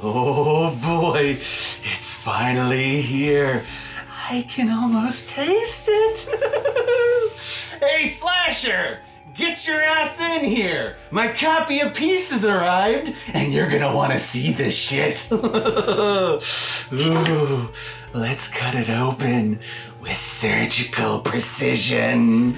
Oh boy, it's finally here. I can almost taste it. Hey, Slasher, get your ass in here. My copy of Pieces arrived, and you're gonna want to see this shit. Ooh, let's cut it open with surgical precision.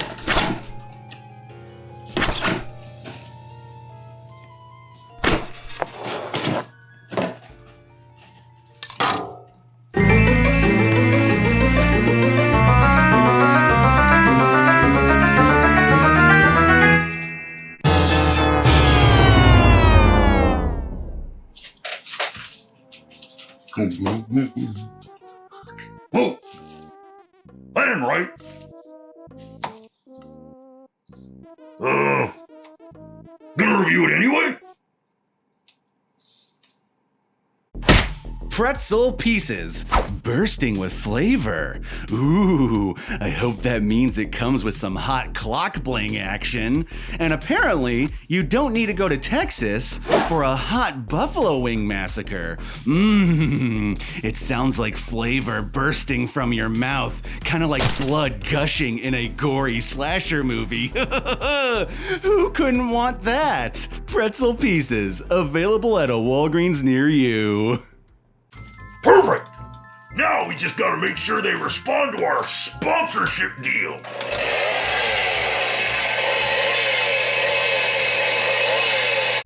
Oh, I didn't write. Gonna review it anyway? Pretzel pieces, bursting with flavor. Ooh, I hope that means it comes with some hot clock bling action. And apparently, you don't need to go to Texas for a hot buffalo wing massacre. It sounds like flavor bursting from your mouth, kind of like blood gushing in a gory slasher movie. Who couldn't want that? Pretzel pieces, available at a Walgreens near you. Perfect! Now we just gotta make sure they respond to our sponsorship deal.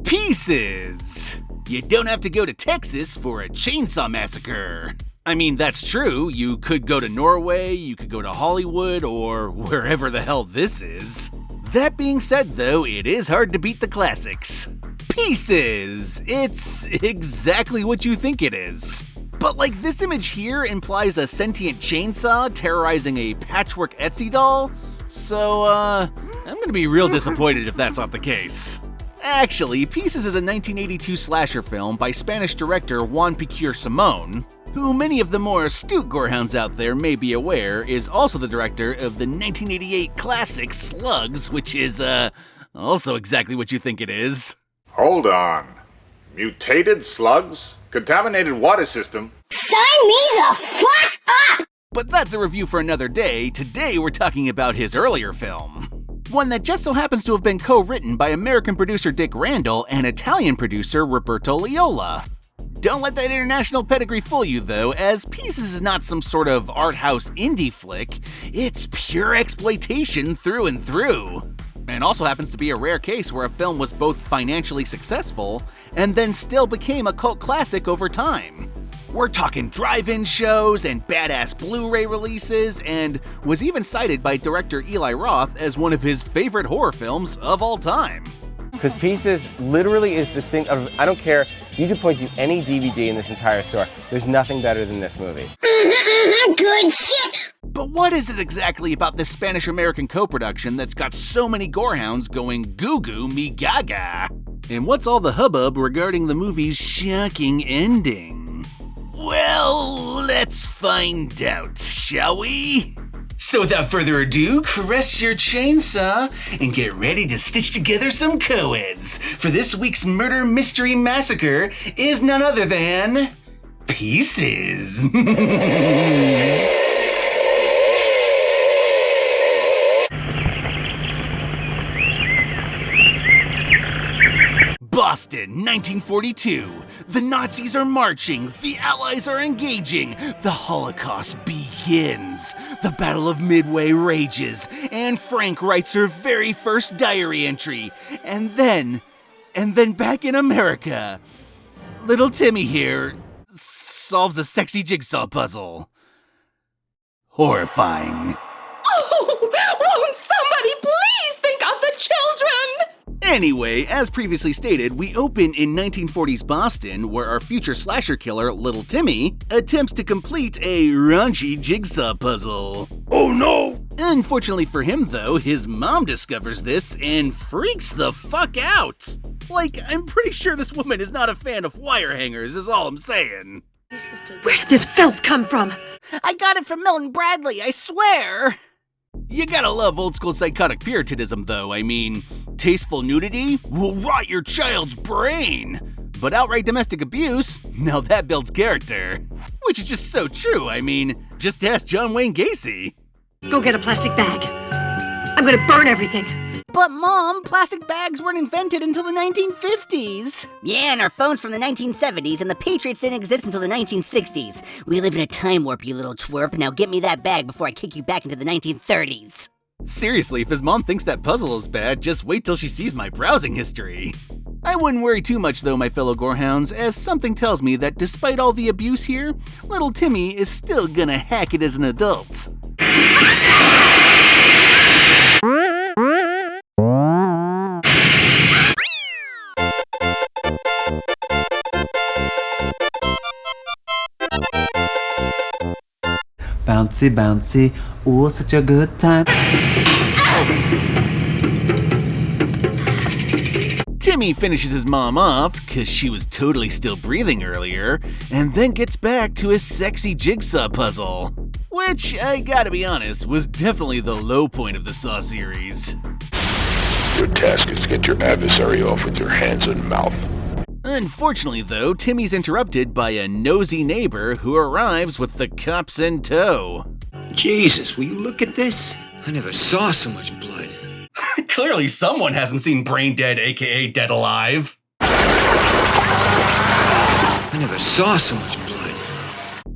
Pieces! You don't have to go to Texas for a chainsaw massacre. I mean, that's true. You could go to Norway, you could go to Hollywood, or wherever the hell this is. That being said, though, it is hard to beat the classics. Pieces! It's exactly what you think it is. But like this image here implies a sentient chainsaw terrorizing a patchwork Etsy doll, so I'm gonna be real disappointed if that's not the case. Actually, Pieces is a 1982 slasher film by Spanish director Juan Piquer Simón, who many of the more astute gorehounds out there may be aware is also the director of the 1988 classic Slugs, which is also exactly what you think it is. Hold on. Mutated slugs? Contaminated water system? Sign me the fuck up! But that's a review for another day. Today we're talking about his earlier film. One that just so happens to have been co-written by American producer Dick Randall and Italian producer Roberto Loyola. Don't let that international pedigree fool you though, as Pieces is not some sort of art house indie flick. It's pure exploitation through and through. And also happens to be a rare case where a film was both financially successful and then still became a cult classic over time. We're talking drive-in shows and badass Blu-ray releases, and was even cited by director Eli Roth as one of his favorite horror films of all time. Because Pieces literally is the thing of, I don't care, you could point to any DVD in this entire store. There's nothing better than this movie. Good shit! But what is it exactly about this Spanish-American co-production that's got so many gorehounds going goo-goo me gaga? And what's all the hubbub regarding the movie's shocking ending? Well, let's find out, shall we? So without further ado, caress your chainsaw and get ready to stitch together some co-eds, for this week's murder mystery massacre is none other than Pieces. Boston, 1942. The Nazis are marching, the Allies are engaging, the Holocaust begins. The Battle of Midway rages, and Frank writes her very first diary entry. And then back in America, little Timmy here solves a sexy jigsaw puzzle. Horrifying. Oh, won't somebody please think of the children? Anyway, as previously stated, we open in 1940s Boston, where our future slasher killer, Little Timmy, attempts to complete a raunchy jigsaw puzzle. Oh no! Unfortunately for him, though, his mom discovers this and freaks the fuck out. Like, I'm pretty sure this woman is not a fan of wire hangers, is all I'm saying. Where did this filth come from? I got it from Milton Bradley, I swear. You gotta love old school psychotic puritanism, though. I mean, tasteful nudity will rot your child's brain. but outright domestic abuse, now that builds character. Which is just so true, I mean, just ask John Wayne Gacy. Go get a plastic bag. I'm gonna burn everything. But Mom, plastic bags weren't invented until the 1950s. Yeah, and our phones from the 1970s, and the Patriots didn't exist until the 1960s. We live in a time warp, you little twerp. Now get me that bag before I kick you back into the 1930s. Seriously, if his mom thinks that puzzle is bad, just wait till she sees my browsing history. I wouldn't worry too much though, my fellow gorehounds, as something tells me that despite all the abuse here, little Timmy is still gonna hack it as an adult. Bouncy, bouncy, oh, such a good time. Timmy finishes his mom off, cause she was totally still breathing earlier, and then gets back to his sexy jigsaw puzzle. Which, I gotta be honest, was definitely the low point of the Saw series. Your task is to get your adversary off with your hands and mouth. Unfortunately though, Timmy's interrupted by a nosy neighbor who arrives with the cops in tow. Jesus, will you look at this? I never saw so much blood. Clearly someone hasn't seen Brain Dead, aka Dead Alive. I never saw so much blood.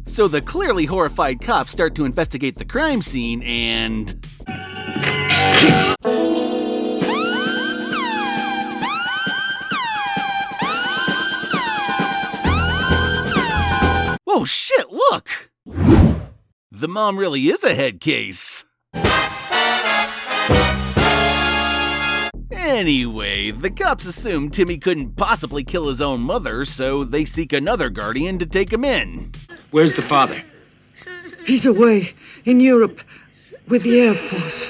So the clearly horrified cops start to investigate the crime scene and... Oh shit, look! The mom really is a head case. Anyway, the cops assume Timmy couldn't possibly kill his own mother, so they seek another guardian to take him in. Where's the father? He's away in Europe with the Air Force.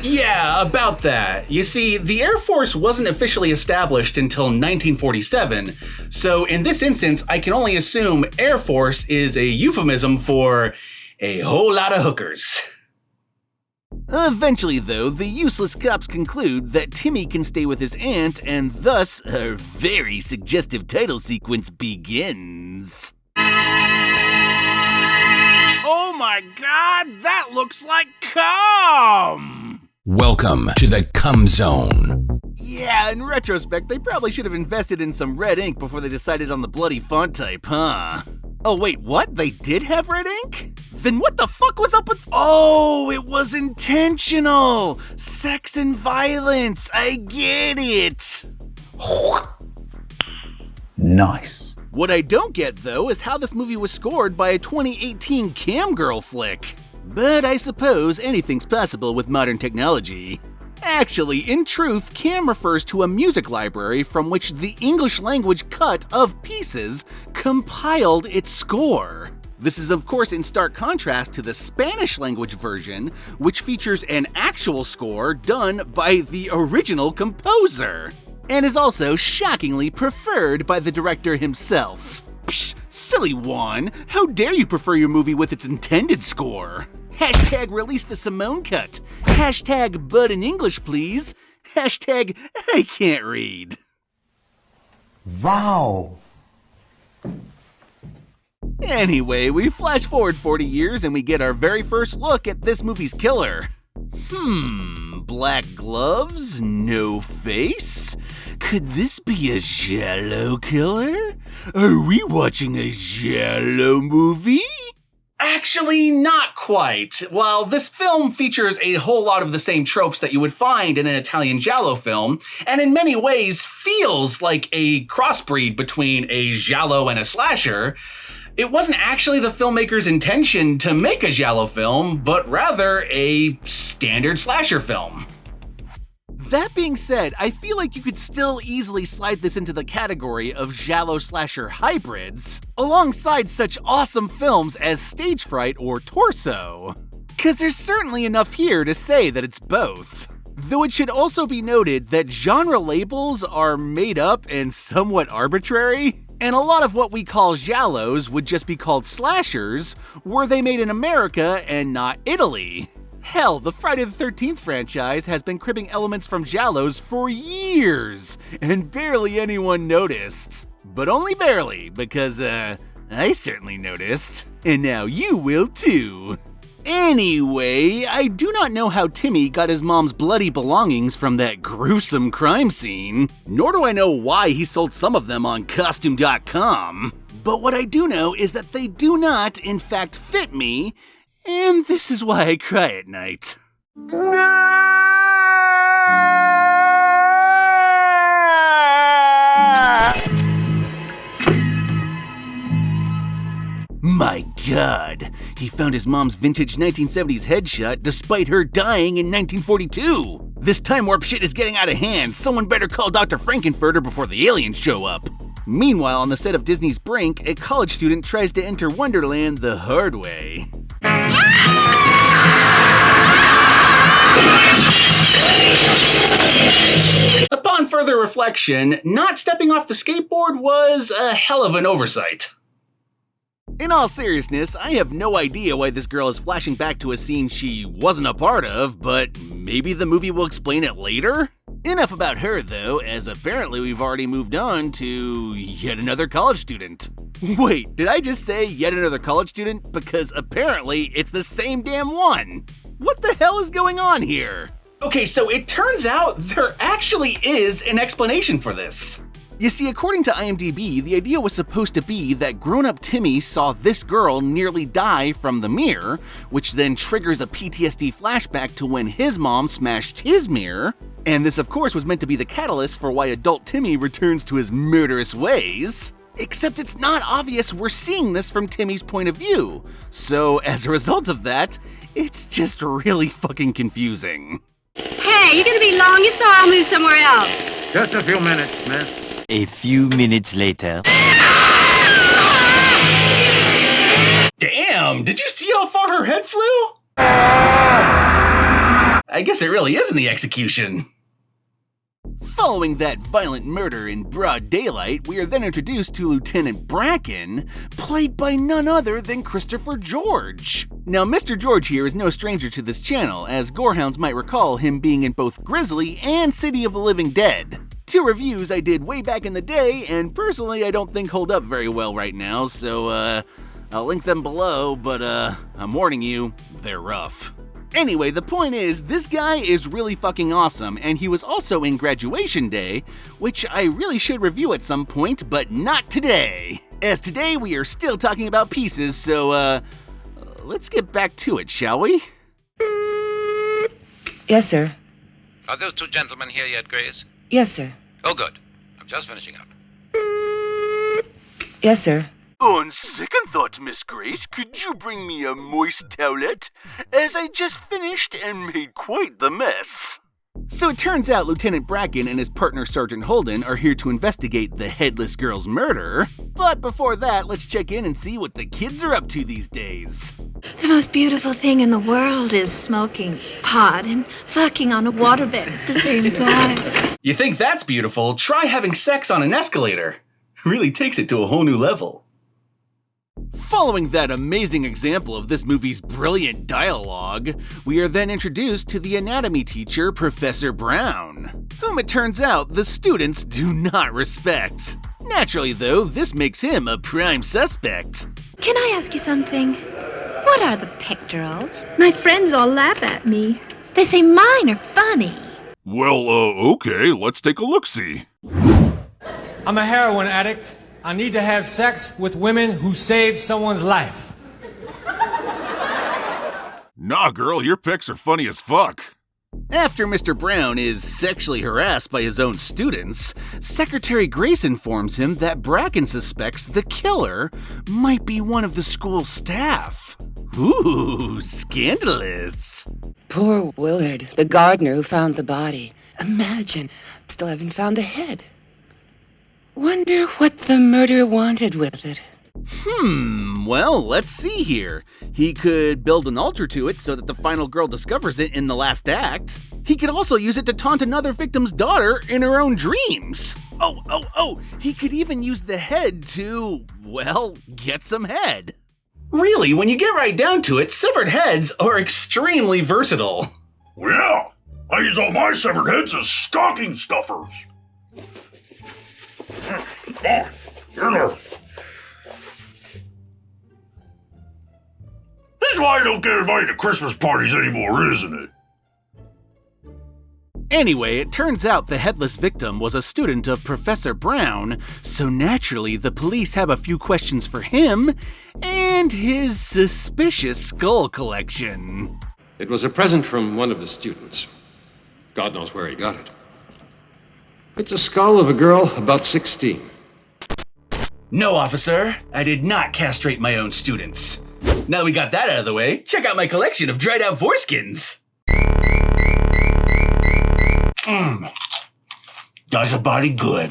Yeah, about that. You see, the Air Force wasn't officially established until 1947, so in this instance, I can only assume Air Force is a euphemism for a whole lot of hookers. Eventually, though, the useless cops conclude that Timmy can stay with his aunt, and thus, a very suggestive title sequence begins. Oh my god, that looks like cum! Welcome to the cum zone. Yeah, in retrospect, they probably should have invested in some red ink before they decided on the bloody font type, huh? Oh wait, what? They did have red ink? Then what the fuck was up with— Oh, it was intentional! Sex and violence, I get it! Nice. What I don't get, though, is how this movie was scored by a 2018 cam girl flick. But I suppose anything's possible with modern technology. Actually, in truth, cam refers to a music library from which the English language cut of Pieces compiled its score. This is of course in stark contrast to the Spanish language version, which features an actual score done by the original composer, and is also shockingly preferred by the director himself. Psh, silly Juan, how dare you prefer your movie with its intended score? Hashtag release the Simón cut. Hashtag bud in English please. Hashtag I can't read. Wow. Anyway, we flash forward 40 years and we get our very first look at this movie's killer. Black gloves, no face? Could this be a giallo killer? Are we watching a giallo movie? Actually, not quite. While this film features a whole lot of the same tropes that you would find in an Italian giallo film, and in many ways feels like a crossbreed between a giallo and a slasher, it wasn't actually the filmmaker's intention to make a giallo film, but rather a standard slasher film. That being said, I feel like you could still easily slide this into the category of giallo slasher hybrids, alongside such awesome films as Stage Fright or Torso. 'Cause there's certainly enough here to say that it's both. Though it should also be noted that genre labels are made up and somewhat arbitrary, and a lot of what we call giallos would just be called slashers were they made in America and not Italy. Hell, the Friday the 13th franchise has been cribbing elements from giallos for years, and barely anyone noticed. But only barely, because, I certainly noticed. And now you will too. Anyway, I do not know how Timmy got his mom's bloody belongings from that gruesome crime scene, nor do I know why he sold some of them on Costume.com. But what I do know is that they do not, in fact, fit me, and this is why I cry at night. My God, he found his mom's vintage 1970s headshot despite her dying in 1942. This time warp shit is getting out of hand. Someone better call Dr. Frankenfurter before the aliens show up. Meanwhile, on the set of Disney's Brink, a college student tries to enter Wonderland the hard way. Upon further reflection, not stepping off the skateboard was a hell of an oversight. In all seriousness, I have no idea why this girl is flashing back to a scene she wasn't a part of, but maybe the movie will explain it later? Enough about her though, as apparently we've already moved on to yet another college student. Wait, did I just say yet another college student? Because apparently it's the same damn one. What the hell is going on here? Okay, so it turns out there actually is an explanation for this. You see, according to IMDb, the idea was supposed to be that grown-up Timmy saw this girl nearly die from the mirror, which then triggers a PTSD flashback to when his mom smashed his mirror, and this of course was meant to be the catalyst for why adult Timmy returns to his murderous ways. Except it's not obvious we're seeing this from Timmy's point of view, so as a result of that, it's just really fucking confusing. Hey, you're gonna be long? If so, I'll move somewhere else. Just a few minutes, miss. A few minutes later. Damn, did you see how far her head flew? I guess it really is in the execution. Following that violent murder in broad daylight, we are then introduced to Lieutenant Bracken, played by none other than Christopher George. Now, Mr. George here is no stranger to this channel, as Gorehounds might recall him being in both Grizzly and City of the Living Dead. Two reviews I did way back in the day, and personally I don't think hold up very well right now, so I'll link them below, but I'm warning you, they're rough. Anyway, the point is, this guy is really fucking awesome, and he was also in Graduation Day, which I really should review at some point, but not today. As today we are still talking about pieces, so let's get back to it, shall we? Yes, sir. Are those two gentlemen here yet, Grace? Yes, sir. Oh, good. I'm just finishing up. Yes, sir. On second thought, Miss Grace, could you bring me a moist towelette? As I just finished and made quite the mess. So it turns out Lieutenant Bracken and his partner Sergeant Holden are here to investigate the headless girl's murder. But before that, let's check in and see what the kids are up to these days. The most beautiful thing in the world is smoking pot and fucking on a waterbed at the same time. You think that's beautiful? Try having sex on an escalator. It really takes it to a whole new level. Following that amazing example of this movie's brilliant dialogue, we are then introduced to the anatomy teacher, Professor Brown, whom it turns out the students do not respect. Naturally though, this makes him a prime suspect. Can I ask you something? What are the pectorals? My friends all laugh at me. They say mine are funny. Well, okay, let's take a look-see. I'm a heroin addict. I need to have sex with women who saved someone's life. Nah, girl, your pics are funny as fuck. After Mr. Brown is sexually harassed by his own students, Secretary Grace informs him that Bracken suspects the killer might be one of the school staff. Ooh, scandalous. Poor Willard, the gardener who found the body. Imagine, still haven't found the head. Wonder what the murderer wanted with it. Well, let's see here. He could build an altar to it so that the final girl discovers it in the last act. He could also use it to taunt another victim's daughter in her own dreams. Oh, he could even use the head to, well, get some head. Really, when you get right down to it, severed heads are extremely versatile. Well, yeah, I use all my severed heads as stocking stuffers. Come on, don't get invited to Christmas parties anymore, isn't it? Anyway, it turns out the headless victim was a student of Professor Brown, so naturally the police have a few questions for him and his suspicious skull collection. It was a present from one of the students. God knows where he got it. It's a skull of a girl about 16. No, officer. I did not castrate my own students. Now that we got that out of the way, check out my collection of dried out foreskins. Does a body good.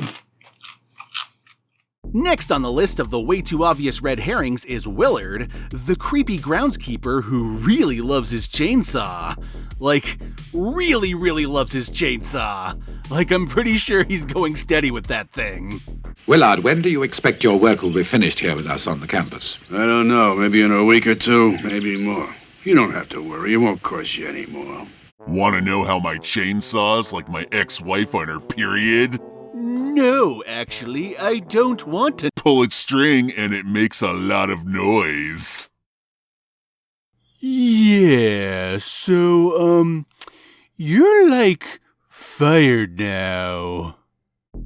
Next on the list of the way too obvious red herrings is Willard, the creepy groundskeeper who really loves his chainsaw. Like, really loves his chainsaw. Like, I'm pretty sure he's going steady with that thing. Willard, when do you expect your work will be finished here with us on the campus? I don't know, maybe in a week or two, maybe more. You don't have to worry, it won't cost you any more. Want to know how my chainsaw's like my ex-wife on her period? No, actually, I don't want to pull its string and it makes a lot of noise. Yeah, so, you're like fired now.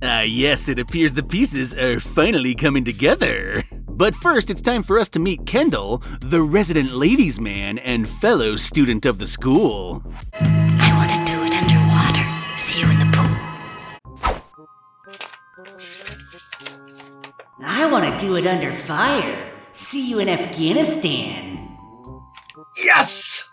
Yes, it appears the pieces are finally coming together. But first, it's time for us to meet Kendall, the resident ladies' man and fellow student of the school. I want to do it underwater. See you in the pool. I want to do it under fire. See you in Afghanistan. Yes!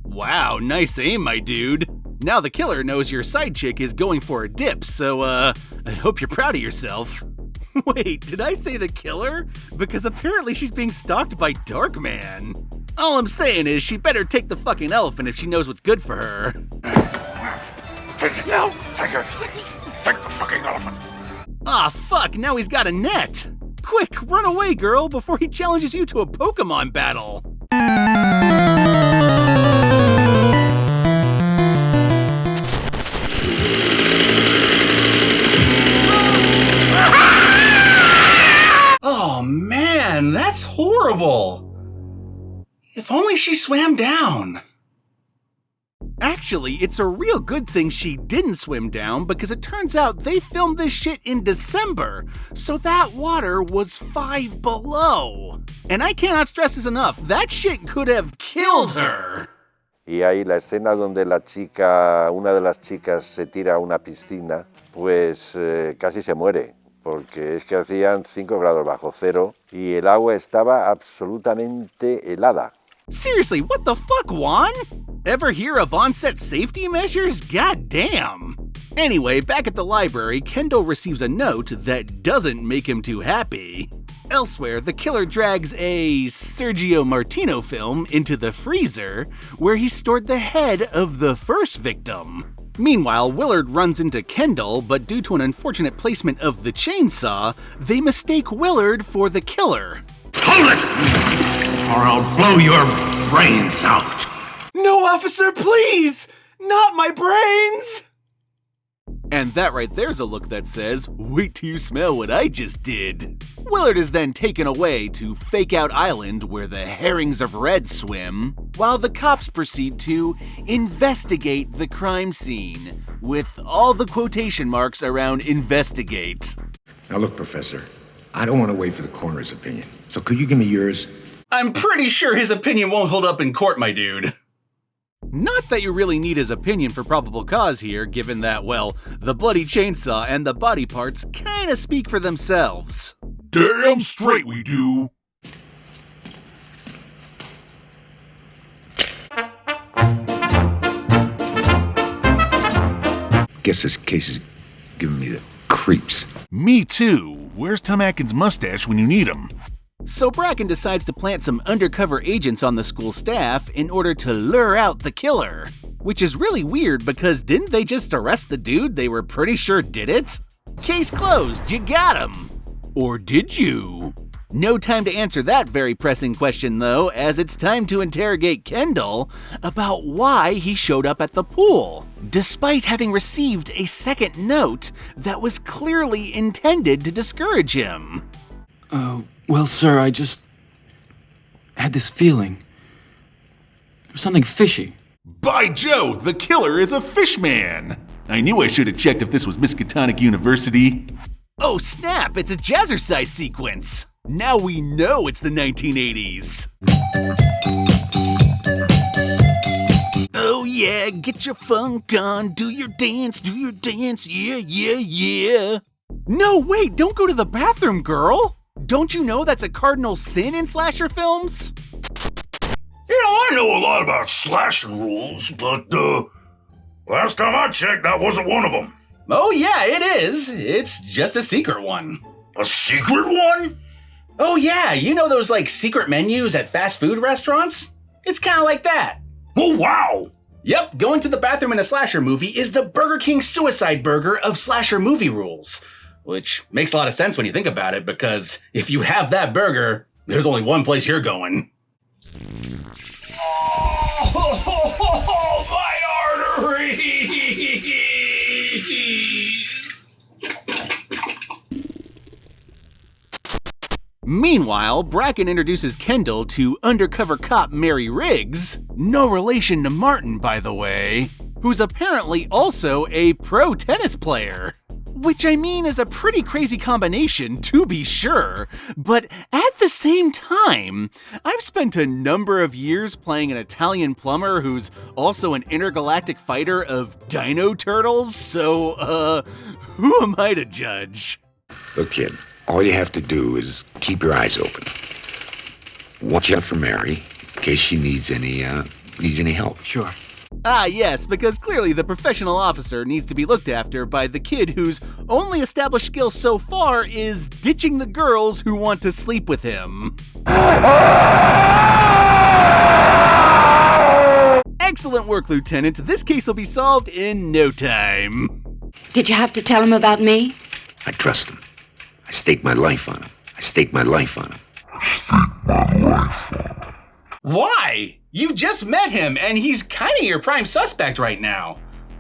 Wow, nice aim, my dude. Now the killer knows your side chick is going for a dip, so, I hope you're proud of yourself. Wait, did I say the killer? Because apparently she's being stalked by Darkman. All I'm saying is she better take the fucking elephant if she knows what's good for her. Take it now! Take it! Take the fucking elephant! Ah, fuck, now he's got a net! Quick, run away, girl, before he challenges you to a Pokemon battle! Oh man, that's horrible! If only she swam down. Actually, it's a real good thing she didn't swim down because it turns out they filmed this shit in December, so that water was 5 below. And I cannot stress this enough, that shit could have killed her. Y ahí la escena donde una de las chicas se tira a una piscina, pues casi se muere, porque es que hacían 5 grados bajo cero y el agua estaba absolutamente helada. Seriously, what the fuck, Juan? Ever hear of on-set safety measures? God damn. Anyway, back at the library, Kendall receives a note that doesn't make him too happy. Elsewhere, the killer drags a Sergio Martino film into the freezer, where he stored the head of the first victim. Meanwhile, Willard runs into Kendall, but due to an unfortunate placement of the chainsaw, they mistake Willard for the killer. Hold it! Or I'll blow your brains out! No, officer, please! Not my brains! And that right there's a look that says, wait till you smell what I just did. Willard is then taken away to Fake Out Island where the herrings of red swim, while the cops proceed to investigate the crime scene, with all the quotation marks around investigate. Now look, Professor, I don't want to wait for the coroner's opinion, so could you give me yours? I'm pretty sure his opinion won't hold up in court, my dude. Not that you really need his opinion for probable cause here, given that, well, the bloody chainsaw and the body parts kinda speak for themselves. Damn straight we do. Guess this case is giving me the creeps. Me too. Where's Tom Atkins' mustache when you need him? So Bracken decides to plant some undercover agents on the school staff in order to lure out the killer. Which is really weird because didn't they just arrest the dude they were pretty sure did it? Case closed, you got him. Or did you? No time to answer that very pressing question though, as it's time to interrogate Kendall about why he showed up at the pool, despite having received a second note that was clearly intended to discourage him. Well, sir, I just had this feeling. There was something fishy. By Joe, the killer is a fishman! I knew I should have checked if this was Miskatonic University. Oh snap, it's a jazzercise sequence! Now we know it's the 1980s! Oh yeah, get your funk on, do your dance, yeah, yeah, yeah! No, wait, don't go to the bathroom, girl! Don't you know that's a cardinal sin in slasher films? You know, I know a lot about slasher rules, but, last time I checked, that wasn't one of them. Oh yeah, it is. It's just a secret one. A secret one? Oh yeah, you know those, like, secret menus at fast food restaurants? It's kinda like that. Oh, wow! Yep, going to the bathroom in a slasher movie is the Burger King suicide burger of slasher movie rules. Which makes a lot of sense when you think about it, because if you have that burger, there's only one place you're going. Oh, my arteries! Meanwhile, Bracken introduces Kendall to undercover cop Mary Riggs, no relation to Martin, by the way, who's apparently also a pro tennis player. Which I mean is a pretty crazy combination, to be sure, but at the same time, I've spent a number of years playing an Italian plumber who's also an intergalactic fighter of dino turtles, so, who am I to judge? Look, kid, all you have to do is keep your eyes open. Watch out for Mary, in case she needs any help. Sure. Ah, yes, because clearly the professional officer needs to be looked after by the kid whose only established skill so far is ditching the girls who want to sleep with him. Excellent work, Lieutenant. This case will be solved in no time. Did you have to tell him about me? I trust him. I stake my life on him. Why? You just met him, and he's kinda your prime suspect right now.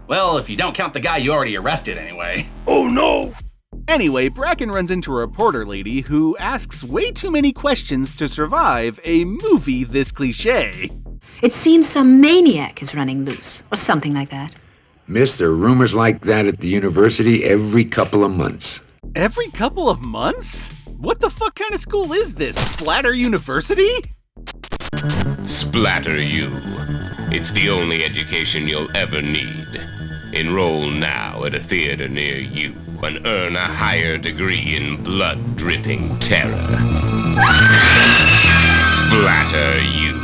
Well, if you don't count the guy you already arrested anyway. Oh no! Anyway, Bracken runs into a reporter lady who asks way too many questions to survive a movie this cliche. It seems some maniac is running loose, or something like that. Miss, there are rumors like that at the university every couple of months. Every couple of months? What the fuck kind of school is this? Splatter University? Splatter you. It's the only education you'll ever need. Enroll now at a theater near you and earn a higher degree in blood-dripping terror. Splatter you.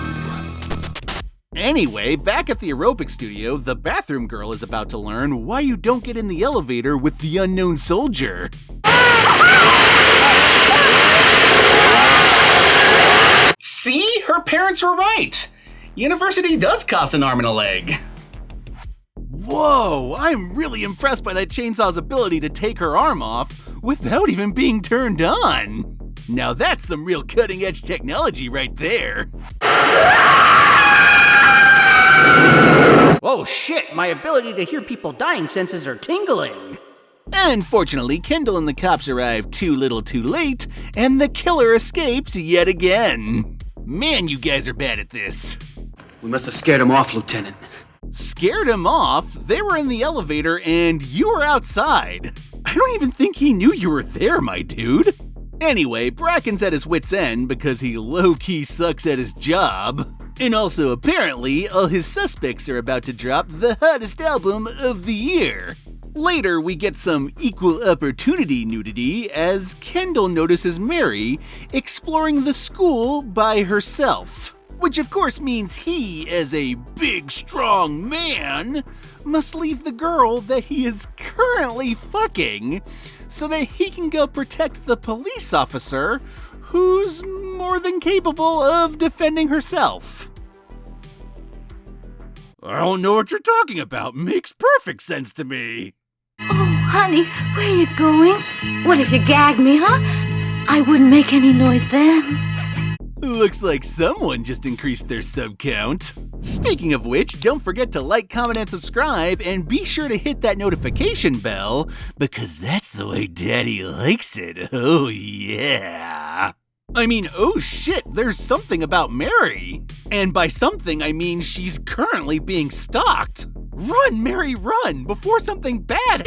Anyway, back at the aerobic studio, the bathroom girl is about to learn why you don't get in the elevator with the unknown soldier. See? Her parents were right. University does cost an arm and a leg. Whoa, I'm really impressed by that chainsaw's ability to take her arm off without even being turned on. Now that's some real cutting-edge technology right there. Oh shit, my ability to hear people dying senses are tingling. Unfortunately, Kendall and the cops arrive too little too late, and the killer escapes yet again. Man, you guys are bad at this. We must have scared him off, Lieutenant. Scared him off? They were in the elevator and you were outside. I don't even think he knew you were there, my dude. Anyway, Bracken's at his wit's end because he low-key sucks at his job. And also, apparently, all his suspects are about to drop the hottest album of the year. Later, we get some equal opportunity nudity as Kendall notices Mary exploring the school by herself. Which of course means he, as a big, strong man, must leave the girl that he is currently fucking so that he can go protect the police officer who's more than capable of defending herself. I don't know what you're talking about. Makes perfect sense to me. Oh, honey, where are you going? What if you gagged me, huh? I wouldn't make any noise then. Looks like someone just increased their sub count. Speaking of which, don't forget to like, comment, and subscribe, and be sure to hit that notification bell, because that's the way Daddy likes it. Oh yeah. I mean, oh shit, there's something about Mary. And by something, I mean she's currently being stalked. Run, Mary, run, before something bad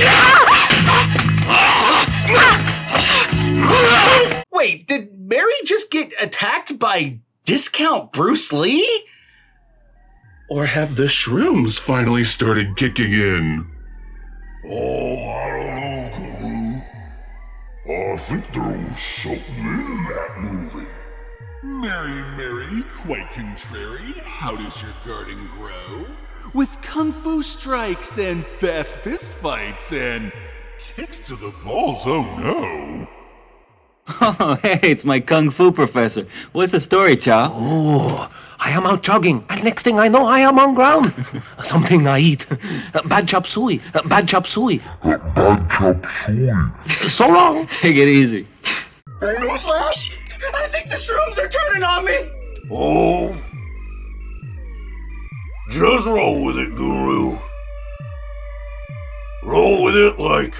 Wait, did Mary just get attacked by Discount Bruce Lee? Or have the shrooms finally started kicking in? Oh, I don't know, Guru. I think there was something in that movie. Mary, quite contrary. How does your garden grow? with kung fu strikes and fast fist fights and kicks to the balls, oh no. Oh, hey, it's my kung fu professor. What's the story, Chow? Oh, I am out jogging, and next thing I know, I am on ground. Something I eat. Bad chop suey. Bad chop suey. Bad chop suey. So long. Take it easy. No slash. I think the shrooms are turning on me. Oh. Just roll with it, Guru. Roll with it like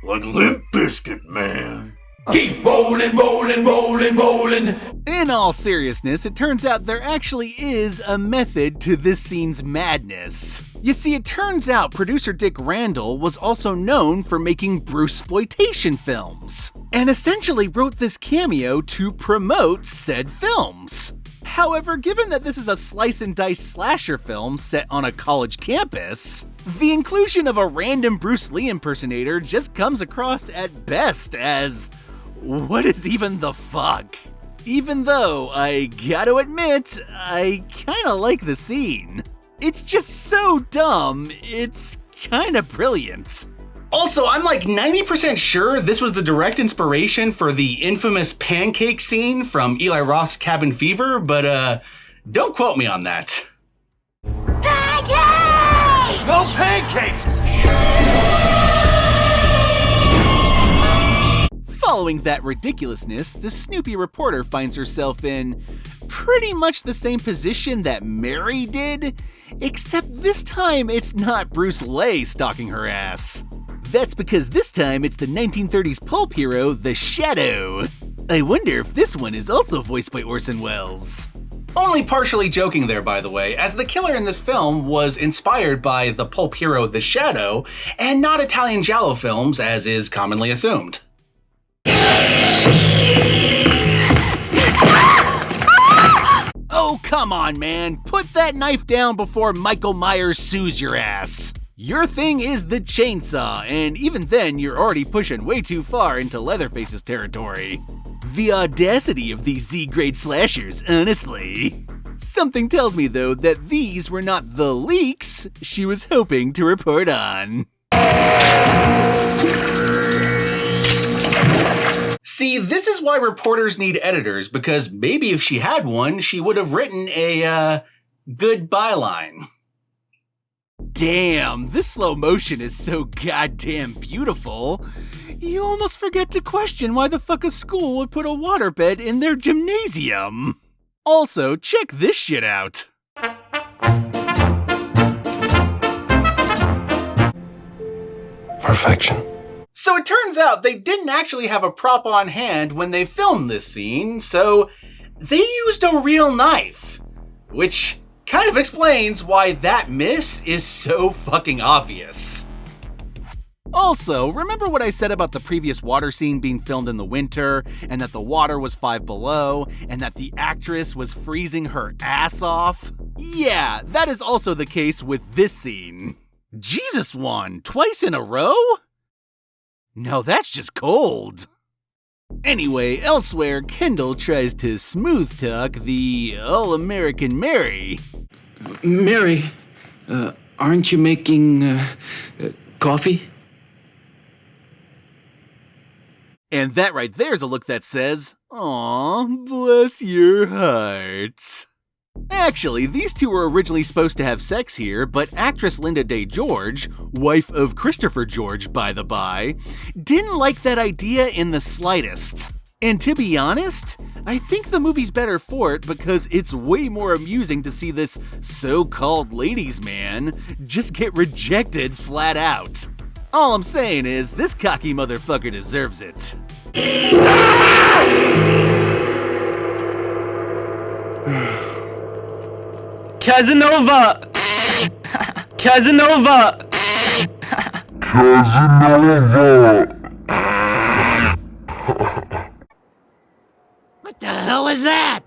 Limp Bizkit, man. Keep rolling, rolling, rolling, rolling. In all seriousness, it turns out there actually is a method to this scene's madness. You see, it turns out producer Dick Randall was also known for making Bruceploitation films, and essentially wrote this cameo to promote said films. However, given that this is a slice-and-dice slasher film set on a college campus, the inclusion of a random Bruce Lee impersonator just comes across at best as, what is even the fuck? Even though, I gotta admit, I kinda like the scene. It's just so dumb, it's kinda brilliant. Also, I'm like 90% sure this was the direct inspiration for the infamous pancake scene from Eli Roth's Cabin Fever, but don't quote me on that. Pancakes! No pancakes! Following that ridiculousness, the Snoopy reporter finds herself in pretty much the same position that Mary did, except this time it's not Bruce Lee stalking her ass. That's because this time it's the 1930s pulp hero, The Shadow. I wonder if this one is also voiced by Orson Welles. Only partially joking there, by the way, as the killer in this film was inspired by the pulp hero The Shadow, and not Italian giallo films, as is commonly assumed. Oh, come on, man. Put that knife down before Michael Myers sues your ass. Your thing is the chainsaw, and even then you're already pushing way too far into Leatherface's territory. The audacity of these Z-grade slashers, honestly. Something tells me, though, that these were not the leaks she was hoping to report on. See, this is why reporters need editors, because maybe if she had one, she would have written a, good byline. Damn, this slow motion is so goddamn beautiful. You almost forget to question why the fuck a school would put a waterbed in their gymnasium. Also, check this shit out. Perfection. So it turns out they didn't actually have a prop on hand when they filmed this scene, so they used a real knife, which kind of explains why that miss is so fucking obvious. Also, remember what I said about the previous water scene being filmed in the winter, and that the water was 5 below, and that the actress was freezing her ass off? Yeah, that is also the case with this scene. Jesus, Juan, twice in a row? No, that's just cold. Anyway, elsewhere, Kendall tries to smooth talk the all-American Mary. Mary, aren't you making coffee? And that right there's a look that says, "Aw, bless your heart." Actually, these two were originally supposed to have sex here, but actress Linda Day George, wife of Christopher George by the by, didn't like that idea in the slightest. And to be honest, I think the movie's better for it because it's way more amusing to see this so-called ladies' man just get rejected flat out. All I'm saying is, this cocky motherfucker deserves it. Casanova! Casanova! What the hell was that?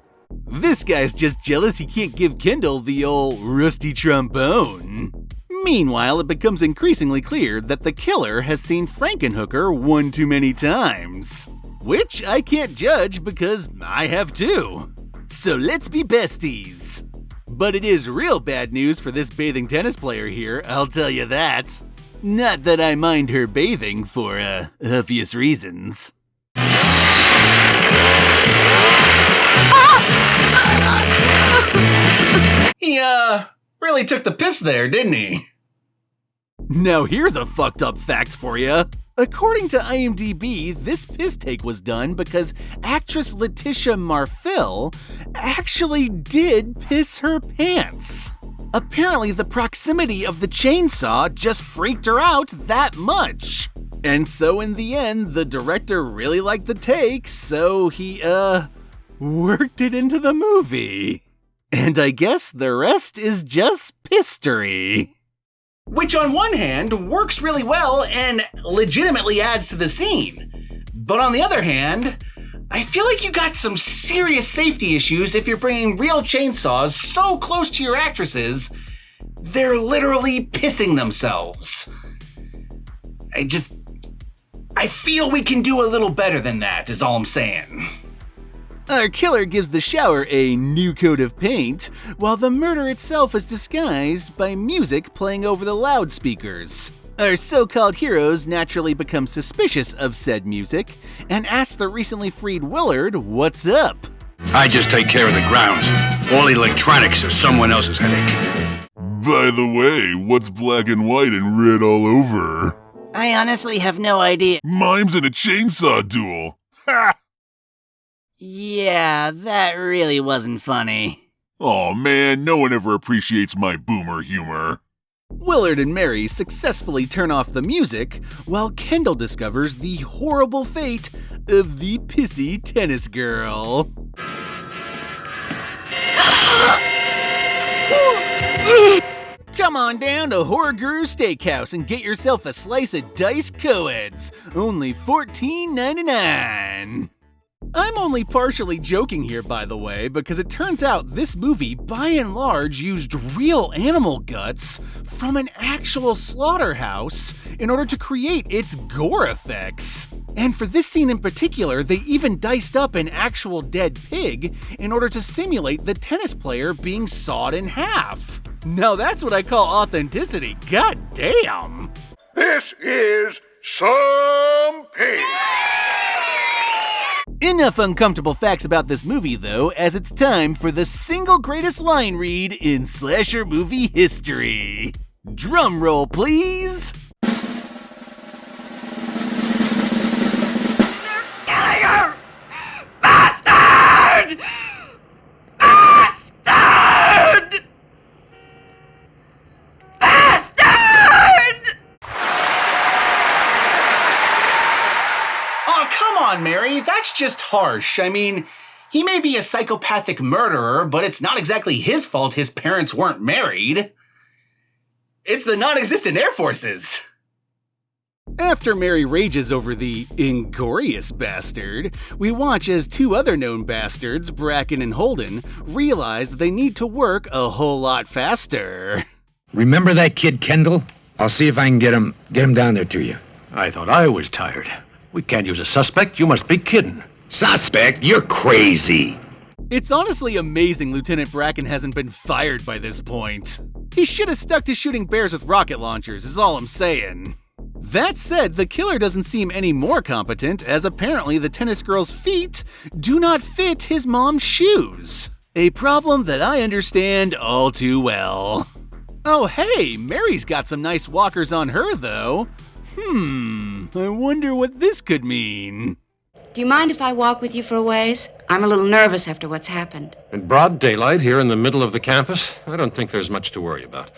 This guy's just jealous he can't give Kendall the old rusty trombone. Meanwhile, it becomes increasingly clear that the killer has seen Frankenhooker one too many times. Which I can't judge because I have too. So let's be besties. But it is real bad news for this bathing tennis player here, I'll tell you that. Not that I mind her bathing for, obvious reasons. He, really took the piss there, didn't he? Now here's a fucked up fact for you. According to IMDb, this piss take was done because actress Leticia Marfil actually did piss her pants. Apparently, the proximity of the chainsaw just freaked her out that much. And so in the end, the director really liked the take, so he, worked it into the movie. And I guess the rest is just history. Which on one hand works really well and legitimately adds to the scene. But on the other hand, I feel like you got some serious safety issues if you're bringing real chainsaws so close to your actresses, they're literally pissing themselves. I feel we can do a little better than that, is all I'm saying. Our killer gives the shower a new coat of paint, while the murder itself is disguised by music playing over the loudspeakers. Our so-called heroes naturally become suspicious of said music and ask the recently freed Willard what's up. I just take care of the grounds. All electronics is someone else's headache. By the way, what's black and white and red all over? I honestly have no idea. Mimes in a chainsaw duel. Ha! Yeah, that really wasn't funny. Aw man, no one ever appreciates my boomer humor. Willard and Mary successfully turn off the music, while Kendall discovers the horrible fate of the pissy tennis girl. Come on down to Horror Guru Steakhouse and get yourself a slice of diced co-eds, only $14.99. I'm only partially joking here, by the way, because it turns out this movie, by and large, used real animal guts from an actual slaughterhouse in order to create its gore effects. And for this scene in particular, they even diced up an actual dead pig in order to simulate the tennis player being sawed in half. Now that's what I call authenticity, god damn! This is some pig! Enough uncomfortable facts about this movie, though, as it's time for the single greatest line read in slasher movie history. Drum roll, please! Killing her! Bastard! Bastard! Bastard! Oh, come on, Mary, that's just harsh. I mean, he may be a psychopathic murderer, but it's not exactly his fault his parents weren't married. It's the non-existent Air Forces. After Mary rages over the inglorious bastard, we watch as two other known bastards, Bracken and Holden, realize that they need to work a whole lot faster. Remember that kid Kendall? I'll see if I can get him down there to you. I thought I was tired. We can't use a suspect. You must be kidding. Suspect? You're crazy. It's honestly amazing Lieutenant Bracken hasn't been fired by this point. He should have stuck to shooting bears with rocket launchers, is all I'm saying. That said, the killer doesn't seem any more competent, as apparently the tennis girl's feet do not fit his mom's shoes. A problem that I understand all too well. Oh hey, Mary's got some nice walkers on her though. I wonder what this could mean. Do you mind if I walk with you for a ways? I'm a little nervous after what's happened. In broad daylight here in the middle of the campus, I don't think there's much to worry about.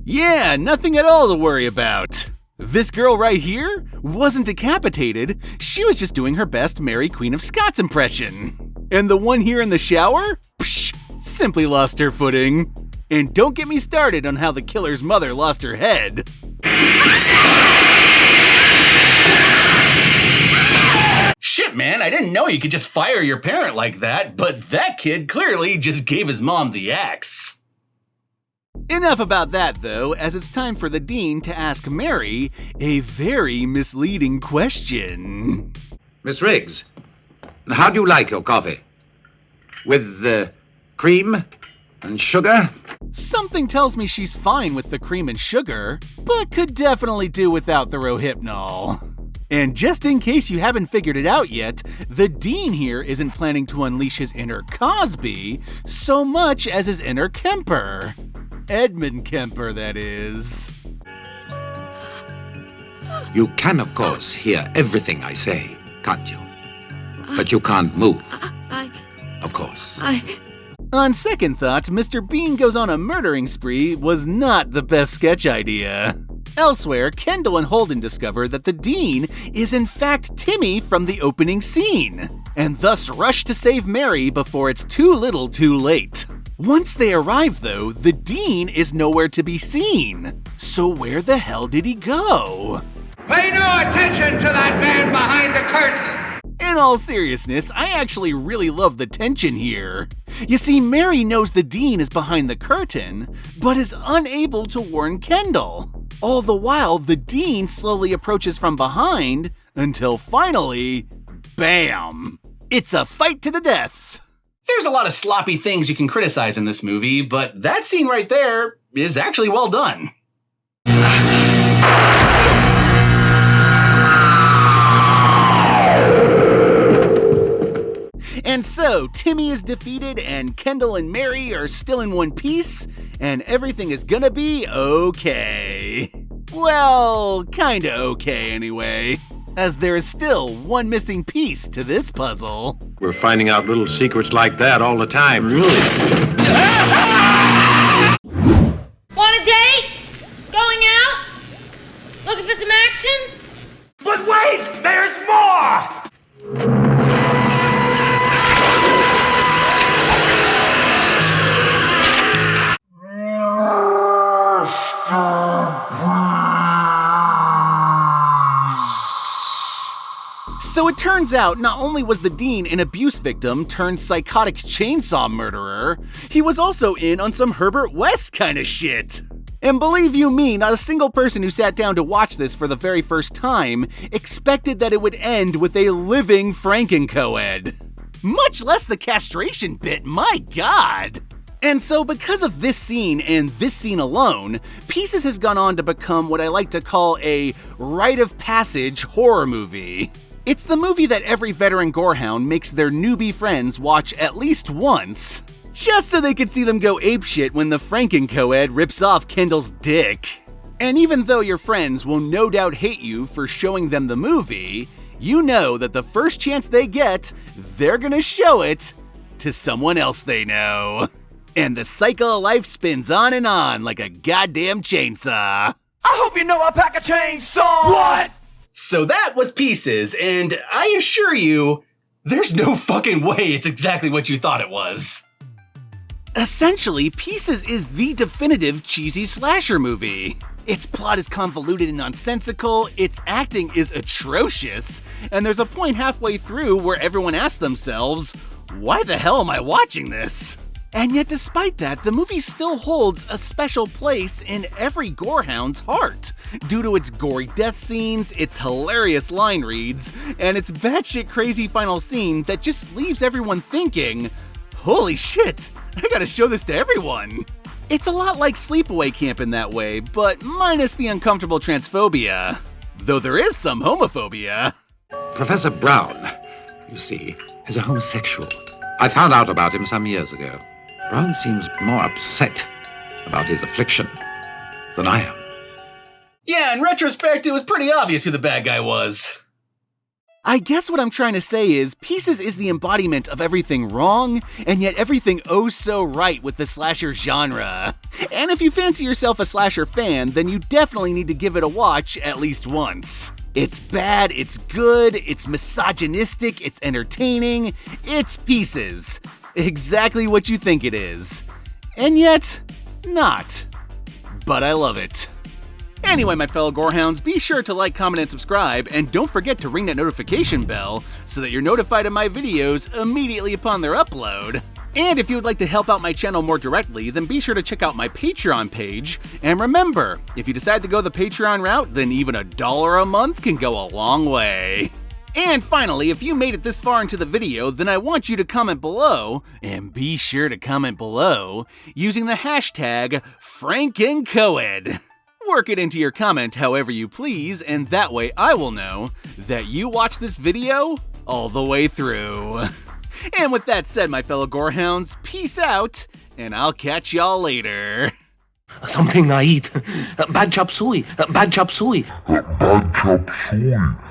Yeah, nothing at all to worry about. This girl right here wasn't decapitated, she was just doing her best Mary Queen of Scots impression. And the one here in the shower? Psh, simply lost her footing. And don't get me started on how the killer's mother lost her head. Shit, man, I didn't know you could just fire your parent like that, but that kid clearly just gave his mom the axe. Enough about that, though, as it's time for the dean to ask Mary a very misleading question. Miss Riggs, how do you like your coffee? With cream and sugar? Something tells me she's fine with the cream and sugar, but could definitely do without the Rohypnol. And just in case you haven't figured it out yet, the dean here isn't planning to unleash his inner Cosby so much as his inner Kemper. Edmund Kemper, that is. You can, of course, hear everything I say, can't you? But you can't move. Of course. On second thought, Mr. Bean Goes on a Murdering Spree was not the best sketch idea. Elsewhere, Kendall and Holden discover that the dean is in fact Timmy from the opening scene, and thus rush to save Mary before it's too little too late. Once they arrive, though, the dean is nowhere to be seen. So where the hell did he go? Pay no attention to that man behind the curtain! In all seriousness, I actually really love the tension here. You see, Mary knows the dean is behind the curtain, but is unable to warn Kendall. All the while, the dean slowly approaches from behind, until finally, bam! It's a fight to the death. There's a lot of sloppy things you can criticize in this movie, but that scene right there is actually well done. And so, Timmy is defeated and Kendall and Mary are still in one piece, and everything is gonna be okay. Well, kinda okay anyway, as there is still one missing piece to this puzzle. We're finding out little secrets like that all the time. Really? Want a date? Going out? Looking for some action? But wait! There's more! So it turns out not only was the dean an abuse victim turned psychotic chainsaw murderer, he was also in on some Herbert West kind of shit. And believe you me, not a single person who sat down to watch this for the very first time expected that it would end with a living Frankencoed. Much less the castration bit, my god! And so because of this scene and this scene alone, Pieces has gone on to become what I like to call a rite of passage horror movie. It's the movie that every veteran gorehound makes their newbie friends watch at least once, just so they can see them go apeshit when the Frankencoed rips off Kendall's dick. And even though your friends will no doubt hate you for showing them the movie, you know that the first chance they get, they're gonna show it to someone else they know. And the cycle of life spins on and on like a goddamn chainsaw. I hope you know I pack a chainsaw! What? So that was Pieces, and I assure you, there's no fucking way it's exactly what you thought it was. Essentially, Pieces is the definitive cheesy slasher movie. Its plot is convoluted and nonsensical, its acting is atrocious, and there's a point halfway through where everyone asks themselves, why the hell am I watching this? And yet despite that, the movie still holds a special place in every gorehound's heart, due to its gory death scenes, its hilarious line reads, and its batshit crazy final scene that just leaves everyone thinking, holy shit, I gotta show this to everyone. It's a lot like Sleepaway Camp in that way, but minus the uncomfortable transphobia. Though there is some homophobia. Professor Brown, you see, is a homosexual. I found out about him some years ago. Brown seems more upset about his affliction than I am. Yeah, in retrospect, it was pretty obvious who the bad guy was. I guess what I'm trying to say is, Pieces is the embodiment of everything wrong, and yet everything oh so right with the slasher genre. And if you fancy yourself a slasher fan, then you definitely need to give it a watch at least once. It's bad, it's good, it's misogynistic, it's entertaining, it's Pieces. Exactly what you think it is. And yet, not. But I love it. Anyway, my fellow gorehounds, be sure to like, comment, and subscribe, and don't forget to ring that notification bell so that you're notified of my videos immediately upon their upload. And if you would like to help out my channel more directly, then be sure to check out my Patreon page. And remember, if you decide to go the Patreon route, then even $1 a month can go a long way. And finally, if you made it this far into the video, then I want you to comment below, and be sure to comment below, using the hashtag FrankenCoed. Work it into your comment however you please, and that way I will know that you watched this video all the way through. And with that said, my fellow gorehounds, peace out, and I'll catch y'all later. Something I eat. Bad chop suey. Bad chop suey. Bad chop suey.